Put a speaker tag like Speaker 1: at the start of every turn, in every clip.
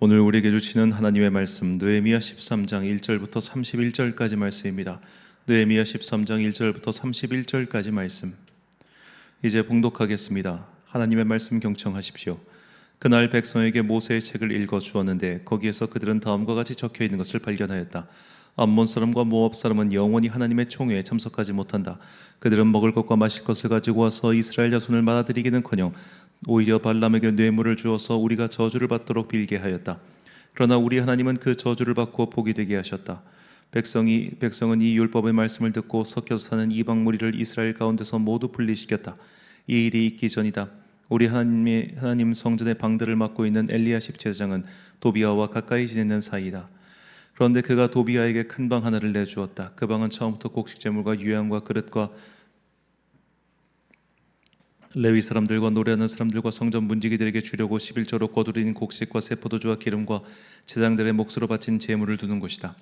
Speaker 1: 오늘 우리에게 주시는 하나님의 말씀 느헤미야 13장 1절부터 31절까지 말씀입니다. 느헤미야 13장 1절부터 31절까지 말씀. 이제 봉독하겠습니다. 하나님의 말씀 경청하십시오. 그날 백성에게 모세의 책을 읽어 주었는데 거기에서 그들은 다음과 같이 적혀 있는 것을 발견하였다. 암몬 사람과 모압 사람은 영원히 하나님의 총회에 참석하지 못한다. 그들은 먹을 것과 마실 것을 가지고 와서 이스라엘 자손을 맞아들이기는커녕 오히려 발람에게 뇌물을 주어서 우리가 저주를 받도록 빌게 하였다. 그러나 우리 하나님은 그 저주를 받고 복이 되게 하셨다. 백성은 이 율법의 말씀을 듣고 섞여서 사는 이방 무리를 이스라엘 가운데서 모두 분리시켰다. 이 일이 있기 전이다. 우리 하나님 성전의 방들을 맡고 있는 엘리야십 제사장은 도비아와 가까이 지내는 사이다. 그런데 그가 도비아에게 큰 방 하나를 내주었다. 그 방은 처음부터 곡식제물과 유향과 그릇과 레위 사람들과 노래하는 사람들과 성전 문지기들에게 주려고 11조로 거두린 곡식과 새 포도주와 기름과 제장들의 몫으로 바친 제물을 두는 곳이다.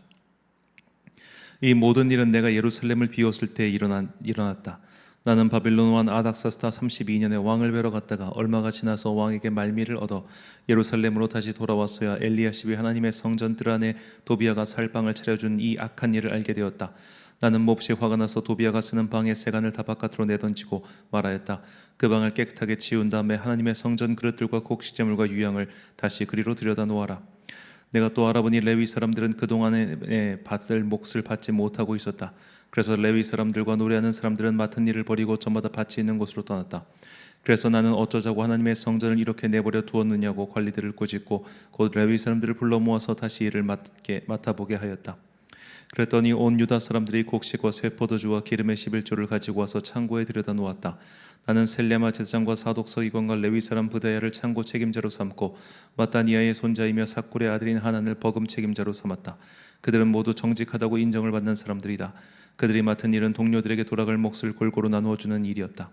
Speaker 1: 이 모든 일은 내가 예루살렘을 비웠을 때 일어났다. 나는 바빌론 왕 아닥사스다 32년에 왕을 뵈러 갔다가 얼마가 지나서 왕에게 말미를 얻어 예루살렘으로 다시 돌아왔어야 엘리야십이 하나님의 성전 뜰 안에 도비아가 살 방을 차려준 이 악한 일을 알게 되었다. 나는 몹시 화가 나서 도비아가 쓰는 방의 세간을 다 바깥으로 내던지고 말하였다. 그 방을 깨끗하게 치운 다음에 하나님의 성전 그릇들과 곡식제물과 유향을 다시 그리로 들여다 놓아라. 내가 또 알아보니 레위 사람들은 그동안에 받을 몫을 받지 못하고 있었다. 그래서 레위 사람들과 노래하는 사람들은 맡은 일을 버리고 저마다 밭이 있는 곳으로 떠났다. 그래서 나는 어쩌자고 하나님의 성전을 이렇게 내버려 두었느냐고 관리들을 꾸짖고 곧 레위 사람들을 불러 모아서 다시 일을 맡아보게 하였다. 그랬더니 온 유다 사람들이 곡식과 새 포도주와 기름의 11조를 가지고 와서 창고에 들여다 놓았다. 나는 셀레마 제사장과 사독 서기관과 레위 사람 부다야를 창고 책임자로 삼고 마따니아의 손자이며 삭굴의 아들인 하난을 버금 책임자로 삼았다. 그들은 모두 정직하다고 인정을 받는 사람들이다. 그들이 맡은 일은 동료들에게 돌아갈 몫을 골고루 나누어 주는 일이었다.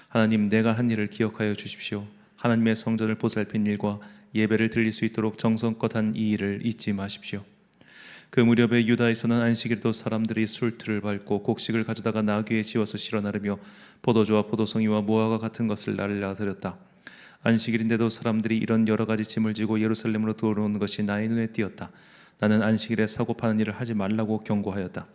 Speaker 1: 하나님, 내가 한 일을 기억하여 주십시오. 하나님의 성전을 보살핀 일과 예배를 드릴 수 있도록 정성껏 한 이 일을 잊지 마십시오. 그 무렵에 유다에서는 안식일도 사람들이 술틀을 밟고 곡식을 가져다가 나귀에 지워서 실어 나르며 포도주와 포도송이와 무화과 같은 것을 날라드렸다. 안식일인데도 사람들이 이런 여러 가지 짐을 지고 예루살렘으로 들어오는 것이 나의 눈에 띄었다. 나는 안식일에 사고 파는 일을 하지 말라고 경고하였다.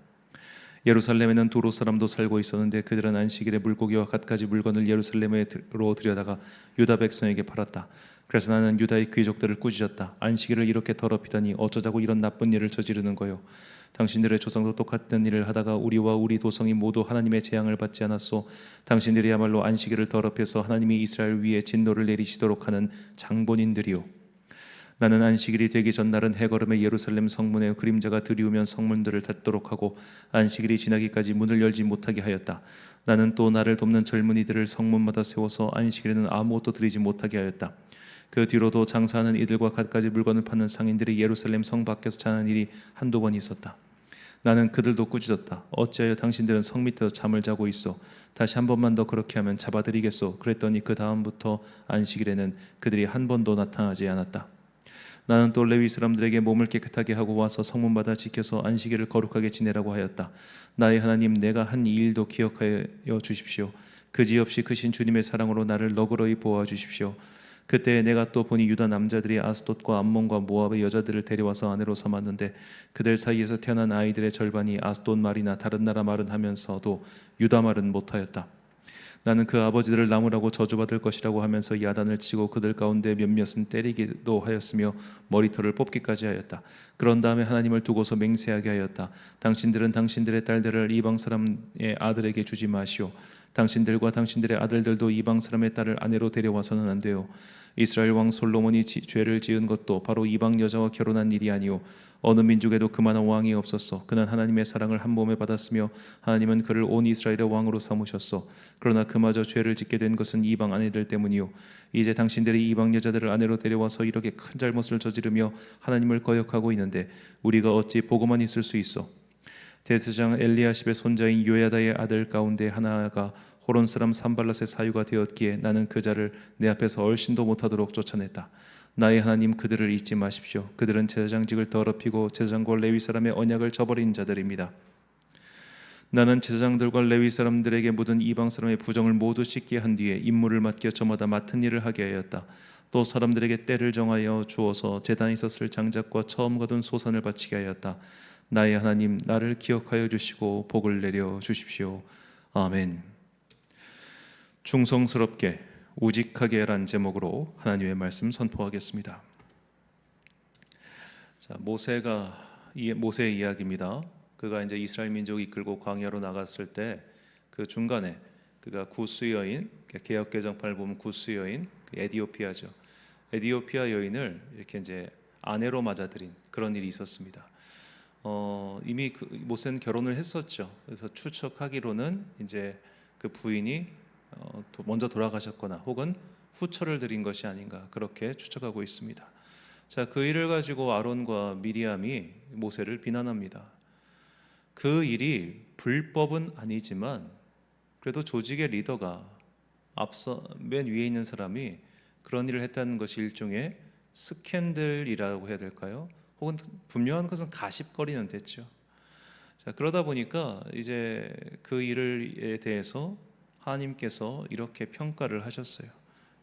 Speaker 1: 예루살렘에는 두로 사람도 살고 있었는데 그들은 안식일에 물고기와 갖가지 물건을 예루살렘으로 들여다가 유다 백성에게 팔았다. 그래서 나는 유다의 귀족들을 꾸짖었다. 안식일을 이렇게 더럽히다니 어쩌자고 이런 나쁜 일을 저지르는 거요. 당신들의 조상도 똑같은 일을 하다가 우리와 우리 도성이 모두 하나님의 재앙을 받지 않았소. 당신들이야말로 안식일을 더럽혀서 하나님이 이스라엘 위에 진노를 내리시도록 하는 장본인들이요. 나는 안식일이 되기 전날은 해걸음에 예루살렘 성문에 그림자가 들이우면 성문들을 닫도록 하고 안식일이 지나기까지 문을 열지 못하게 하였다. 나는 또 나를 돕는 젊은이들을 성문마다 세워서 안식일에는 아무것도 드리지 못하게 하였다. 그 뒤로도 장사하는 이들과 갖가지 물건을 파는 상인들이 예루살렘 성 밖에서 자는 일이 한두 번 있었다. 나는 그들도 꾸짖었다. 어찌하여 당신들은 성 밑에서 잠을 자고 있어? 다시 한 번만 더 그렇게 하면 잡아드리겠소. 그랬더니 그 다음부터 안식일에는 그들이 한 번도 나타나지 않았다. 나는 또 레위 사람들에게 몸을 깨끗하게 하고 와서 성문마다 지켜서 안식일을 거룩하게 지내라고 하였다. 나의 하나님, 내가 한 이 일도 기억하여 주십시오. 그지없이 크신 주님의 사랑으로 나를 너그러이 보아 주십시오. 그때 내가 또 보니 유다 남자들이 아스돗과 암몬과 모압의 여자들을 데려와서 아내로 삼았는데 그들 사이에서 태어난 아이들의 절반이 아스돗 말이나 다른 나라 말은 하면서도 유다 말은 못하였다. 나는 그 아버지들을 나무라고 저주받을 것이라고 하면서 야단을 치고 그들 가운데 몇몇은 때리기도 하였으며 머리털을 뽑기까지 하였다. 그런 다음에 하나님을 두고서 맹세하게 하였다. 당신들은 당신들의 딸들을 이방 사람의 아들에게 주지 마시오. 당신들과 당신들의 아들들도 이방 사람의 딸을 아내로 데려와서는 안 돼요. 이스라엘 왕 솔로몬이 죄를 지은 것도 바로 이방 여자와 결혼한 일이 아니오. 어느 민족에도 그만한 왕이 없었어. 그는 하나님의 사랑을 한 몸에 받았으며 하나님은 그를 온 이스라엘의 왕으로 삼으셨어. 그러나 그마저 죄를 짓게 된 것은 이방 아내들 때문이요. 이제 당신들이 이방 여자들을 아내로 데려와서 이렇게 큰 잘못을 저지르며 하나님을 거역하고 있는데 우리가 어찌 보고만 있을 수 있어? 대제사장 엘리야십의 손자인 요야다의 아들 가운데 하나가 호론 사람 산발랏의 사유가 되었기에 나는 그 자를 내 앞에서 얼씬도 못하도록 쫓아냈다. 나의 하나님, 그들을 잊지 마십시오. 그들은 제사장직을 더럽히고 제사장과 레위 사람의 언약을 저버린 자들입니다. 나는 제사장들과 레위 사람들에게 묻은 이방 사람의 부정을 모두 씻게 한 뒤에 임무를 맡겨 저마다 맡은 일을 하게 하였다. 또 사람들에게 때를 정하여 주어서 제단에 있었을 장작과 처음 거둔 소산을 바치게 하였다. 나의 하나님, 나를 기억하여 주시고 복을 내려 주십시오. 아멘. 충성스럽게 우직하게란 제목으로 하나님의 말씀 선포하겠습니다. 자, 모세의 이야기입니다. 그가 이제 이스라엘 민족을 이끌고 광야로 나갔을 때 그 중간에 그가 구스 여인, 개역 개정판을 보면 구스 여인, 에디오피아죠. 에디오피아 여인을 이렇게 이제 아내로 맞아들인 그런 일이 있었습니다. 이미 모세는 결혼을 했었죠. 그래서 추측하기로는 이제 그 부인이 먼저 돌아가셨거나 혹은 후처를 드린 것이 아닌가 그렇게 추측하고 있습니다. 자, 그 일을 가지고 아론과 미리암이 모세를 비난합니다. 그 일이 불법은 아니지만 그래도 조직의 리더가 앞서 맨 위에 있는 사람이 그런 일을 했다는 것이 일종의 스캔들이라고 해야 될까요? 혹은 분명한 것은 가십거리는 됐죠. 자, 그러다 보니까 이제 그 일에 대해서 하나님께서 이렇게 평가를 하셨어요.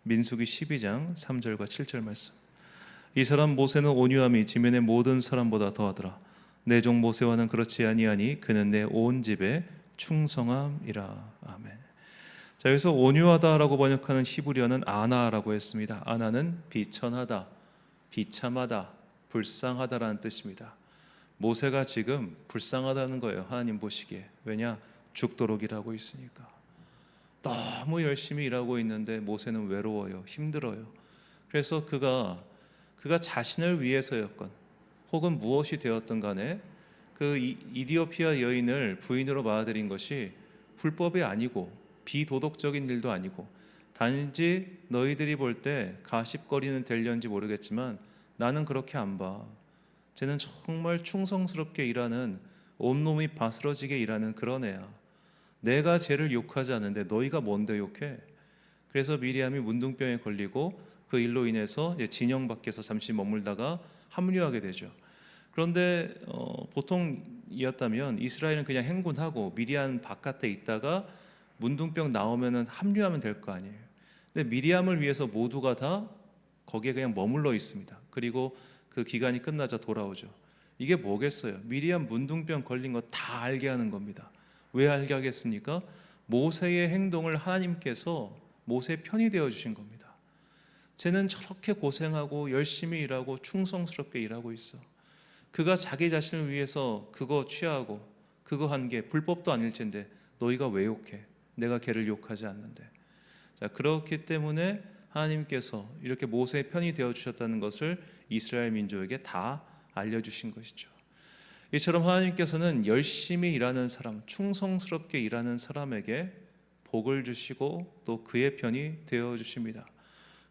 Speaker 1: 민수기 12장 3절과 7절 말씀. 이 사람 모세는 온유함이 지면의 모든 사람보다 더하더라. 내 종 모세와는 그렇지 아니하니 그는 내 온 집에 충성함이라. 아멘. 자, 여기서 온유하다라고 번역하는 히브리어는 아나라고 했습니다. 아나는 비천하다, 비참하다, 불쌍하다라는 뜻입니다. 모세가 지금 불쌍하다는 거예요. 하나님 보시기에. 왜냐? 죽도록 일하고 있으니까. 너무 열심히 일하고 있는데 모세는 외로워요. 힘들어요. 그래서 그가 자신을 위해서였건 혹은 무엇이 되었든 간에 그 이디오피아 여인을 부인으로 받아들인 것이 불법이 아니고 비도덕적인 일도 아니고 단지 너희들이 볼 때 가십거리는 될련지 모르겠지만 나는 그렇게 안 봐. 쟤는 정말 충성스럽게 일하는, 온몸이 바스러지게 일하는 그런 애야. 내가 쟤를 욕하지 않는데 너희가 뭔데 욕해? 그래서 미리암이 문둥병에 걸리고 그 일로 인해서 이제 진영 밖에서 잠시 머물다가 합류하게 되죠. 그런데 보통이었다면 이스라엘은 그냥 행군하고 미리암 바깥에 있다가 문둥병 나오면은 합류하면 될 거 아니에요. 근데 미리암을 위해서 모두가 다 거기에 그냥 머물러 있습니다. 그리고 그 기간이 끝나자 돌아오죠. 이게 뭐겠어요? 미리암 문둥병 걸린 거 다 알게 하는 겁니다. 왜 알게 하겠습니까? 모세의 행동을 하나님께서 모세의 편이 되어 주신 겁니다. 쟤는 저렇게 고생하고 열심히 일하고 충성스럽게 일하고 있어. 그가 자기 자신을 위해서 그거 취하고 그거 한 게 불법도 아닐텐데 너희가 왜 욕해? 내가 걔를 욕하지 않는데. 자, 그렇기 때문에 하나님께서 이렇게 모세의 편이 되어 주셨다는 것을 이스라엘 민족에게 다 알려주신 것이죠. 이처럼 하나님께서는 열심히 일하는 사람, 충성스럽게 일하는 사람에게 복을 주시고 또 그의 편이 되어 주십니다.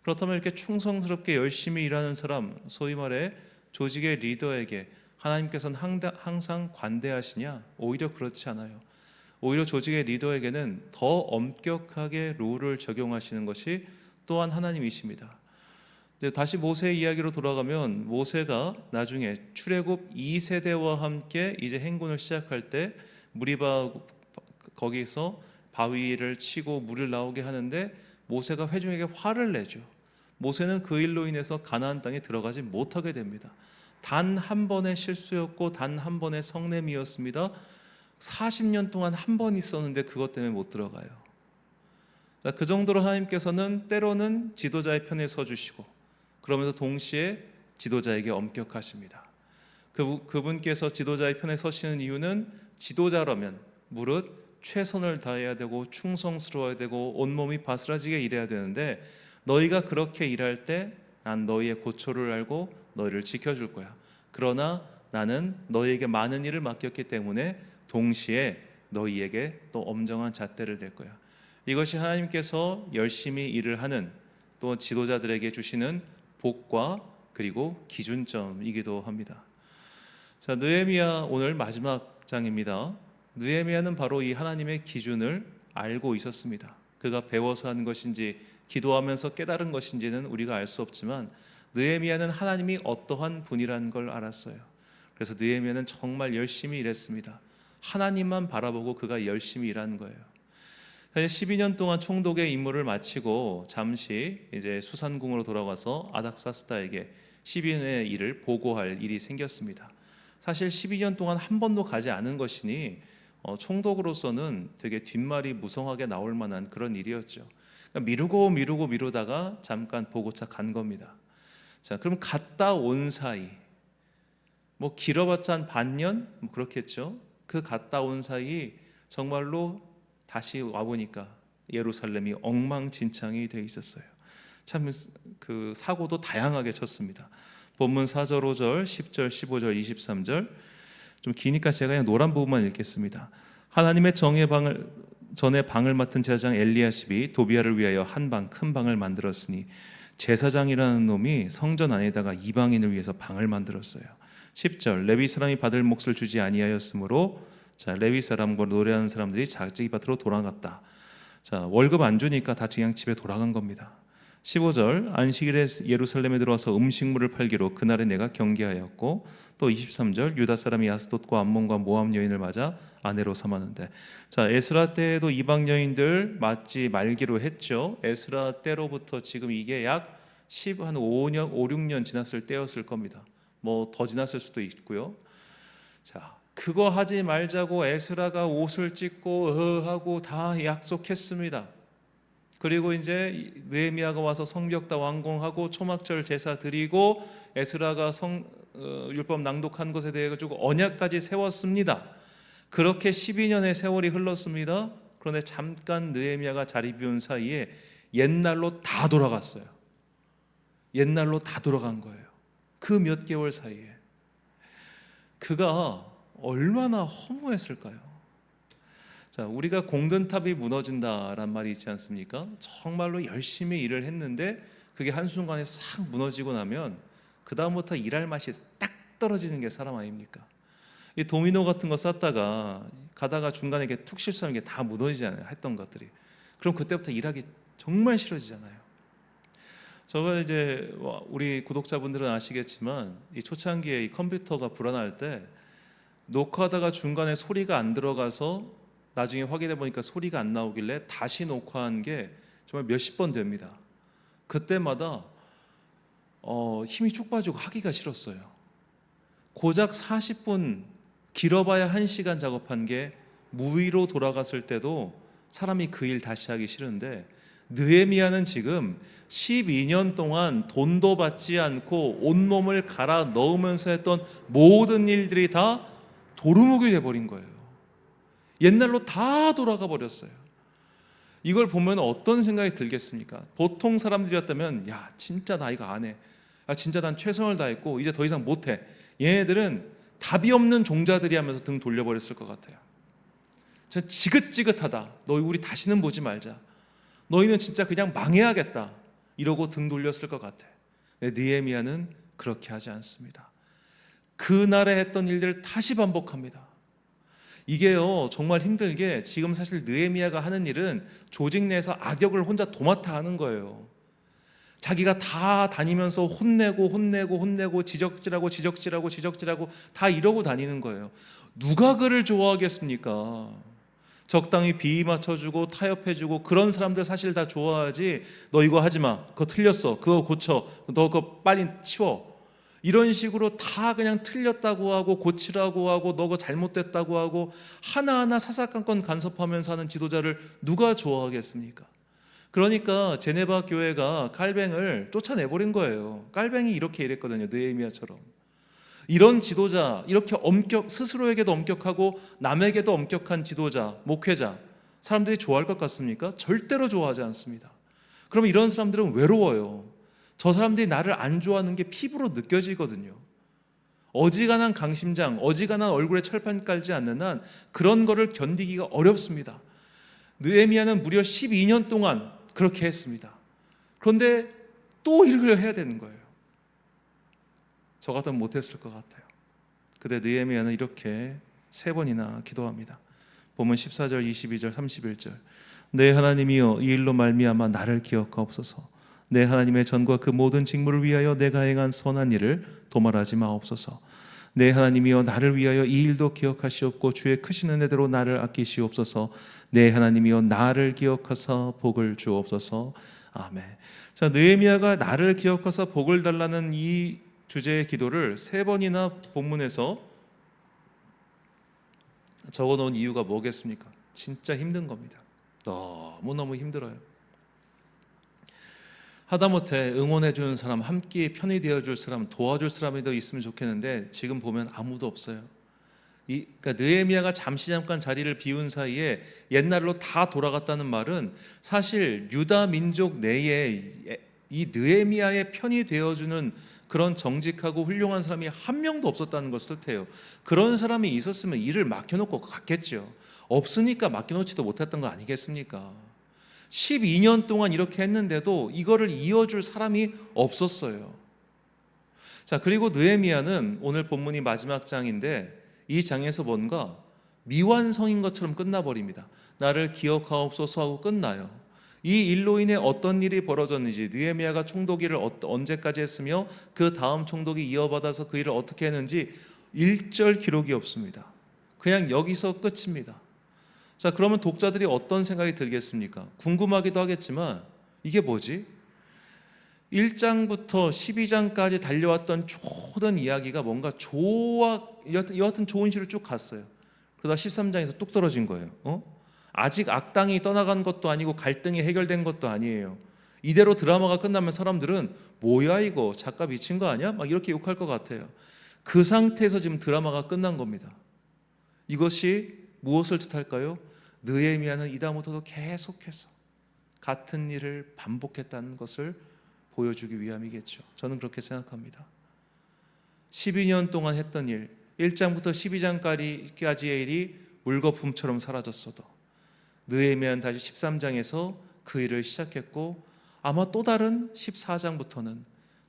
Speaker 1: 그렇다면 이렇게 충성스럽게 열심히 일하는 사람, 소위 말해 조직의 리더에게 하나님께서는 항상 관대하시냐? 오히려 그렇지 않아요. 오히려 조직의 리더에게는 더 엄격하게 룰을 적용하시는 것이 또한 하나님이십니다. 다시 모세의 이야기로 돌아가면 모세가 나중에 출애굽 2세대와 함께 이제 행군을 시작할 때 무리바 거기서 바위를 치고 물을 나오게 하는데 모세가 회중에게 화를 내죠. 모세는 그 일로 인해서 가나안 땅에 들어가지 못하게 됩니다. 단 한 번의 실수였고 단 한 번의 성냄이었습니다. 40년 동안 한 번 있었는데 그것 때문에 못 들어가요. 그 정도로 하나님께서는 때로는 지도자의 편에 서주시고 그러면서 동시에 지도자에게 엄격하십니다. 그분께서 지도자의 편에 서시는 이유는 지도자라면 무릇 최선을 다해야 되고 충성스러워야 되고 온몸이 바스라지게 일해야 되는데 너희가 그렇게 일할 때 난 너희의 고초를 알고 너희를 지켜줄 거야. 그러나 나는 너희에게 많은 일을 맡겼기 때문에 동시에 너희에게 또 엄정한 잣대를 댈 거야. 이것이 하나님께서 열심히 일을 하는 또 지도자들에게 주시는 복과 그리고 기준점이기도 합니다. 자, 느헤미야 오늘 마지막 장입니다. 느헤미야는 바로 이 하나님의 기준을 알고 있었습니다. 그가 배워서 한 것인지 기도하면서 깨달은 것인지는 우리가 알 수 없지만 느헤미야는 하나님이 어떠한 분이라는 걸 알았어요. 그래서 느헤미야는 정말 열심히 일했습니다. 하나님만 바라보고 그가 열심히 일한 거예요. 사실 12년 동안 총독의 임무를 마치고 잠시 이제 수산궁으로 돌아가서 아닥사스다에게 12년의 일을 보고할 일이 생겼습니다. 사실 12년 동안 한 번도 가지 않은 것이니 총독으로서는 되게 뒷말이 무성하게 나올 만한 그런 일이었죠. 그러니까 미루다가 잠깐 보고차 간 겁니다. 자, 그럼 갔다 온 사이, 뭐 길어봤자 한 반년, 뭐 그렇겠죠. 그 갔다 온 사이 정말로 다시 와 보니까 예루살렘이 엉망진창이 돼 있었어요. 참 그 사고도 다양하게 쳤습니다. 본문 4절, 5절, 10절, 15절, 23절 좀 기니까 제가 그냥 노란 부분만 읽겠습니다. 하나님의 전에 방을 맡은 제사장 엘리야십이 도비아를 위하여 한 방 큰 방을 만들었으니 제사장이라는 놈이 성전 안에다가 이방인을 위해서 방을 만들었어요. 10절 레위 사람이 받을 몫을 주지 아니하였으므로 자, 레위 사람과 노래하는 사람들이 자기 밭으로 돌아갔다. 자, 월급 안 주니까 다 그냥 집에 돌아간 겁니다. 15절 안식일에 예루살렘에 들어와서 음식물을 팔기로 그날에 내가 경계하였고, 또 23절 유다 사람이 야스돗과 암몬과 모압 여인을 맞아 아내로 삼았는데, 자, 에스라 때에도 이방 여인들 맞지 말기로 했죠. 에스라 때로부터 지금 이게 약 5년, 5, 6년 지났을 때였을 겁니다. 뭐 더 지났을 수도 있고요. 자, 그거 하지 말자고 에스라가 옷을 찢고 하고 다 약속했습니다. 그리고 이제 느헤미야가 와서 성벽다 완공하고 초막절 제사 드리고 에스라가 율법 낭독한 것에 대해 가지고 언약까지 세웠습니다. 그렇게 12년의 세월이 흘렀습니다. 그런데 잠깐 느헤미야가 자리 비운 사이에 옛날로 다 돌아갔어요. 옛날로 다 돌아간 거예요. 그 몇 개월 사이에. 그가 얼마나 허무했을까요? 자, 우리가 공든탑이 무너진다란 말이 있지 않습니까? 정말로 열심히 일을 했는데 그게 한순간에 싹 무너지고 나면 그 다음부터 일할 맛이 딱 떨어지는 게 사람 아닙니까? 이 도미노 같은 거 쌌다가 가다가 중간에 이렇게 툭 실수하는 게 다 무너지잖아요. 했던 것들이. 그럼 그때부터 일하기 정말 싫어지잖아요. 저가 이제 우리 구독자분들은 아시겠지만 이 초창기에 이 컴퓨터가 불안할 때 녹화하다가 중간에 소리가 안 들어가서 나중에 확인해 보니까 소리가 안 나오길래 다시 녹화한 게 정말 몇십 번 됩니다. 그때마다 힘이 쭉 빠지고 하기가 싫었어요. 고작 40분, 길어봐야 1시간 작업한 게 무위로 돌아갔을 때도 사람이 그 일 다시 하기 싫은데, 느헤미야는 지금 12년 동안 돈도 받지 않고 온몸을 갈아 넣으면서 했던 모든 일들이 다 도루묵이 돼버린 거예요. 옛날로 다 돌아가 버렸어요. 이걸 보면 어떤 생각이 들겠습니까? 보통 사람들이었다면 야 진짜 나 이거 안 해, 야 진짜 난 최선을 다했고 이제 더 이상 못해, 얘네들은 답이 없는 종자들이 하면서 등 돌려버렸을 것 같아요. 진짜 지긋지긋하다, 너희 우리 다시는 보지 말자, 너희는 진짜 그냥 망해야겠다 이러고 등 돌렸을 것 같아. 느헤미야는 그렇게 하지 않습니다. 그날에 했던 일들을 다시 반복합니다. 이게요 정말 힘들게 지금 사실 느헤미야가 하는 일은 조직 내에서 악역을 혼자 도맡아 하는 거예요. 자기가 다 다니면서 혼내고 지적질하고 다 이러고 다니는 거예요. 누가 그를 좋아하겠습니까? 적당히 비위 맞춰주고 타협해주고 그런 사람들 사실 다 좋아하지, 너 이거 하지마, 그거 틀렸어, 그거 고쳐, 너 그거 빨리 치워, 이런 식으로 다 그냥 틀렸다고 하고 고치라고 하고 너 그거 잘못됐다고 하고 하나하나 사사건건 간섭하면서 하는 지도자를 누가 좋아하겠습니까? 그러니까 제네바 교회가 깔뱅을 쫓아내버린 거예요. 깔뱅이 이렇게 일했거든요. 느헤미야처럼. 이런 지도자, 이렇게 스스로에게도 엄격하고 남에게도 엄격한 지도자, 목회자, 사람들이 좋아할 것 같습니까? 절대로 좋아하지 않습니다. 그럼 이런 사람들은 외로워요. 저 사람들이 나를 안 좋아하는 게 피부로 느껴지거든요. 어지간한 강심장, 어지간한 얼굴에 철판 깔지 않는 한 그런 거를 견디기가 어렵습니다. 느헤미야는 무려 12년 동안 그렇게 했습니다. 그런데 또 이걸 해야 되는 거예요. 저 같으면 못했을 것 같아요. 근데 느헤미야는 이렇게 3번이나 기도합니다. 보면 14절, 22절, 31절. 내 하나님이여, 이 일로 말미암아 나를 기억하옵소서. 내 하나님의 전과 그 모든 직무를 위하여 내가 행한 선한 일을 도말하지 마옵소서. 내 하나님이여 나를 위하여 이 일도 기억하시옵고 주의 크신 은혜대로 나를 아끼시옵소서. 내 하나님이여 나를 기억하사 복을 주옵소서. 아멘. 자, 느헤미야가 나를 기억하사 복을 달라는 이 주제의 기도를 3번이나 본문에서 적어놓은 이유가 뭐겠습니까? 진짜 힘든 겁니다. 너무너무 힘들어요. 하다못해 응원해 주는 사람, 함께 편이 되어 줄 사람, 도와줄 사람이 더 있으면 좋겠는데 지금 보면 아무도 없어요. 그러니까 느헤미야가 잠깐 자리를 비운 사이에 옛날로 다 돌아갔다는 말은 사실 유다 민족 내에 이 느헤미야의 편이 되어주는 그런 정직하고 훌륭한 사람이 한 명도 없었다는 것을 뜻해요. 그런 사람이 있었으면 일을 맡겨놓고 갔겠죠. 없으니까 맡겨놓지도 못했던 거 아니겠습니까? 12년 동안 이렇게 했는데도 이거를 이어줄 사람이 없었어요. 자, 그리고 느헤미야는 오늘 본문이 마지막 장인데 이 장에서 뭔가 미완성인 것처럼 끝나버립니다. 나를 기억하옵소서 하고 끝나요. 이 일로 인해 어떤 일이 벌어졌는지, 느헤미야가 총독일을 언제까지 했으며 그 다음 총독이 이어받아서 그 일을 어떻게 했는지 1절 기록이 없습니다. 그냥 여기서 끝입니다. 자, 그러면 독자들이 어떤 생각이 들겠습니까? 궁금하기도 하겠지만 이게 뭐지? 1장부터 12장까지 달려왔던 모든 이야기가 뭔가 여하튼 좋은 시로 쭉 갔어요. 그러다 13장에서 뚝 떨어진 거예요. 아직 악당이 떠나간 것도 아니고 갈등이 해결된 것도 아니에요. 이대로 드라마가 끝나면 사람들은 뭐야 이거 작가 미친 거 아니야? 막 이렇게 욕할 것 같아요. 그 상태에서 지금 드라마가 끝난 겁니다. 이것이 무엇을 뜻할까요? 느헤미야는 이다음부터도 계속해서 같은 일을 반복했다는 것을 보여주기 위함이겠죠. 저는 그렇게 생각합니다. 12년 동안 했던 일, 1장부터 12장까지의 일이 물거품처럼 사라졌어도 느헤미야는 다시 13장에서 그 일을 시작했고 아마 또 다른 14장부터는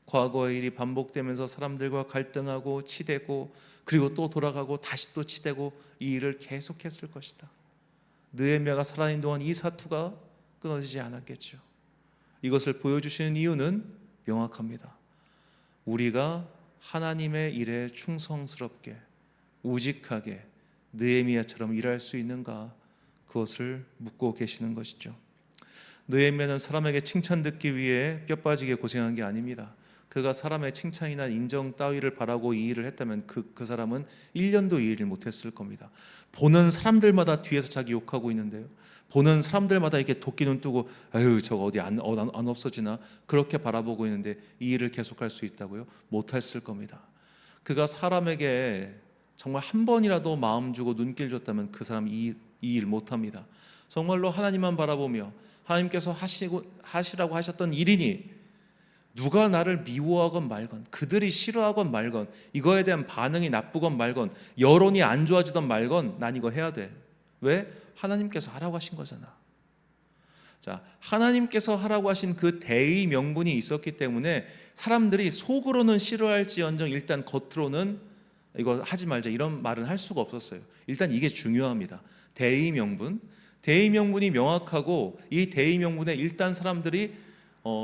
Speaker 1: 과거의 일이 반복되면서 사람들과 갈등하고 치대고 그리고 또 돌아가고 다시 또 치대고 이 일을 계속했을 것이다. 느헤미야가 살아있는 동안 이 사투가 끊어지지 않았겠죠. 이것을 보여주시는 이유는 명확합니다. 우리가 하나님의 일에 충성스럽게 우직하게 느헤미야처럼 일할 수 있는가, 그것을 묻고 계시는 것이죠. 느헤미야는 사람에게 칭찬 듣기 위해 뼈 빠지게 고생한 게 아닙니다. 그가 사람의 칭찬이나 인정 따위를 바라고 이 일을 했다면 그 사람은 1년도 이 일을 못했을 겁니다. 보는 사람들마다 뒤에서 자기 욕하고 있는데요, 보는 사람들마다 이렇게 도끼눈 뜨고 아유 저거 어디 안 없어지나 그렇게 바라보고 있는데 이 일을 계속할 수 있다고요? 못했을 겁니다. 그가 사람에게 정말 한 번이라도 마음 주고 눈길 줬다면 그 사람 이 일 못합니다. 정말로 하나님만 바라보며 하나님께서 하시라고 하셨던 일이니 누가 나를 미워하건 말건, 그들이 싫어하건 말건, 이거에 대한 반응이 나쁘건 말건, 여론이 안 좋아지던 말건 난 이거 해야 돼. 왜? 하나님께서 하라고 하신 거잖아. 자, 하나님께서 하라고 하신 그 대의 명분이 있었기 때문에 사람들이 속으로는 싫어할지언정 일단 겉으로는 이거 하지 말자 이런 말은 할 수가 없었어요. 일단 이게 중요합니다. 대의 명분이 명확하고 이 대의 명분에 일단 사람들이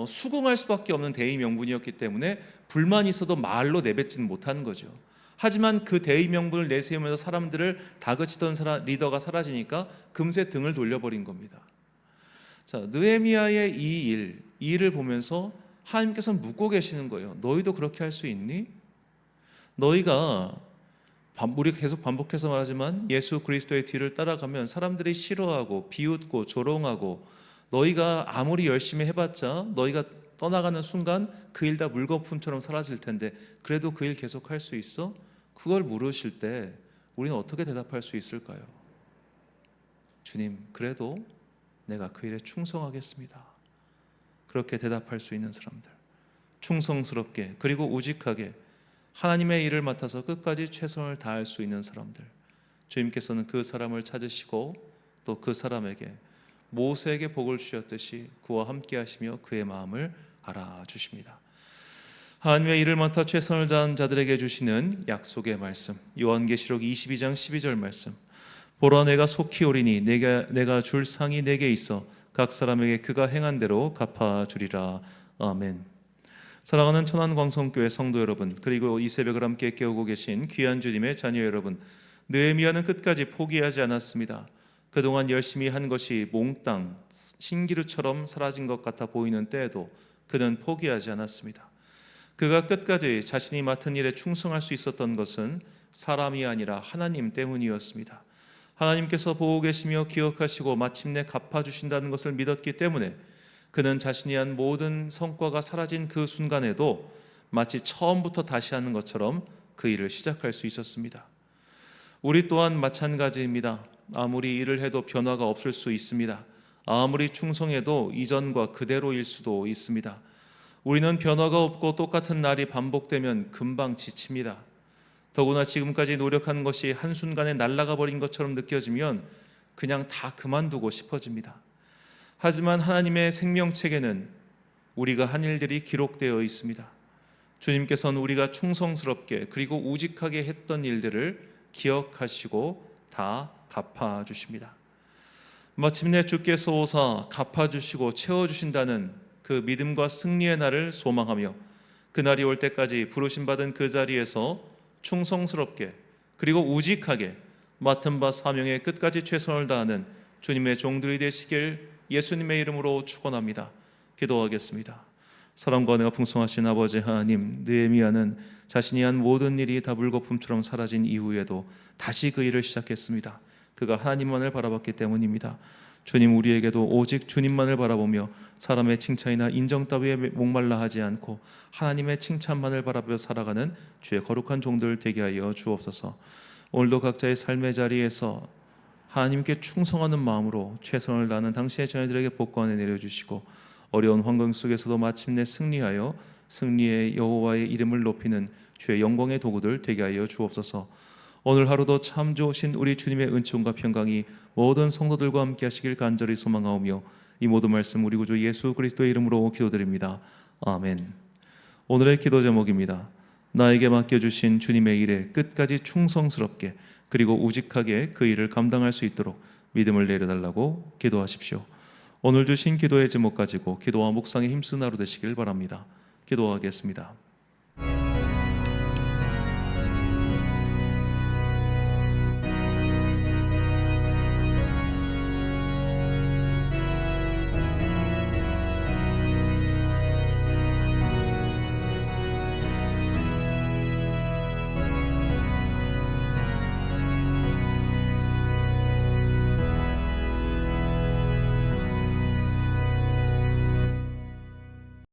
Speaker 1: 수긍할 수밖에 없는 대의 명분이었기 때문에 불만이 있어도 말로 내뱉지는 못하는 거죠. 하지만 그 대의 명분을 내세우면서 사람들을 다그치던 리더가 사라지니까 금세 등을 돌려버린 겁니다. 자, 느헤미야의 이 일을 보면서 하나님께서는 묻고 계시는 거예요. 너희도 그렇게 할 수 있니? 너희가 우리가 계속 반복해서 말하지만 예수 그리스도의 뒤를 따라가면 사람들이 싫어하고 비웃고 조롱하고 너희가 아무리 열심히 해봤자 너희가 떠나가는 순간 그 일 다 물거품처럼 사라질 텐데 그래도 그 일 계속 할 수 있어? 그걸 물으실 때 우리는 어떻게 대답할 수 있을까요? 주님, 그래도 내가 그 일에 충성하겠습니다. 그렇게 대답할 수 있는 사람들, 충성스럽게 그리고 우직하게 하나님의 일을 맡아서 끝까지 최선을 다할 수 있는 사람들, 주님께서는 그 사람을 찾으시고 또 그 사람에게 모세에게 복을 주셨듯이 그와 함께 하시며 그의 마음을 알아주십니다. 하나님의 일을 맡아 최선을 다한 자들에게 주시는 약속의 말씀, 요한계시록 22장 12절 말씀, 보라 내가 속히 오리니 내가 줄 상이 내게 있어 각 사람에게 그가 행한 대로 갚아주리라. 아멘. 사랑하는 천안광성교회 성도 여러분, 그리고 이 새벽을 함께 깨우고 계신 귀한 주님의 자녀 여러분, 느헤미야는 끝까지 포기하지 않았습니다. 그동안 열심히 한 것이 몽땅 신기루처럼 사라진 것 같아 보이는 때에도 그는 포기하지 않았습니다. 그가 끝까지 자신이 맡은 일에 충성할 수 있었던 것은 사람이 아니라 하나님 때문이었습니다. 하나님께서 보고 계시며 기억하시고 마침내 갚아주신다는 것을 믿었기 때문에 그는 자신이 한 모든 성과가 사라진 그 순간에도 마치 처음부터 다시 하는 것처럼 그 일을 시작할 수 있었습니다. 우리 또한 마찬가지입니다. 아무리 일을 해도 변화가 없을 수 있습니다. 아무리 충성해도 이전과 그대로일 수도 있습니다. 우리는 변화가 없고 똑같은 날이 반복되면 금방 지칩니다. 더구나 지금까지 노력한 것이 한순간에 날아가 버린 것처럼 느껴지면 그냥 다 그만두고 싶어집니다. 하지만 하나님의 생명책에는 우리가 한 일들이 기록되어 있습니다. 주님께서는 우리가 충성스럽게 그리고 우직하게 했던 일들을 기억하시고 다 갚아주십니다. 마침내 주께서 오사 갚아주시고 채워주신다는 그 믿음과 승리의 날을 소망하며 그날이 올 때까지 부르심받은 그 자리에서 충성스럽게 그리고 우직하게 맡은 바 사명에 끝까지 최선을 다하는 주님의 종들이 되시길 예수님의 이름으로 축원합니다. 기도하겠습니다. 사랑과 은혜가 풍성하신 아버지 하나님, 느헤미야는 자신이 한 모든 일이 다 물거품처럼 사라진 이후에도 다시 그 일을 시작했습니다. 그가 하나님만을 바라봤기 때문입니다. 주님, 우리에게도 오직 주님만을 바라보며 사람의 칭찬이나 인정 따위에 목말라 하지 않고 하나님의 칭찬만을 바라보며 살아가는 주의 거룩한 종들 되게 하여 주옵소서. 오늘도 각자의 삶의 자리에서 하나님께 충성하는 마음으로 최선을 다하는 당신의 자녀들에게 복권을 내려주시고 어려운 환경 속에서도 마침내 승리하여 승리의 여호와의 이름을 높이는 주의 영광의 도구들 되게 하여 주옵소서. 오늘 하루도 참 좋으신 우리 주님의 은총과 평강이 모든 성도들과 함께 하시길 간절히 소망하오며 이 모든 말씀 우리 구주 예수 그리스도의 이름으로 기도드립니다. 아멘. 오늘의 기도 제목입니다. 나에게 맡겨주신 주님의 일에 끝까지 충성스럽게 그리고 우직하게 그 일을 감당할 수 있도록 믿음을 내려달라고 기도하십시오. 오늘 주신 기도의 제목 가지고 기도와 묵상에 힘쓰는 하루 되시길 바랍니다. 기도하겠습니다.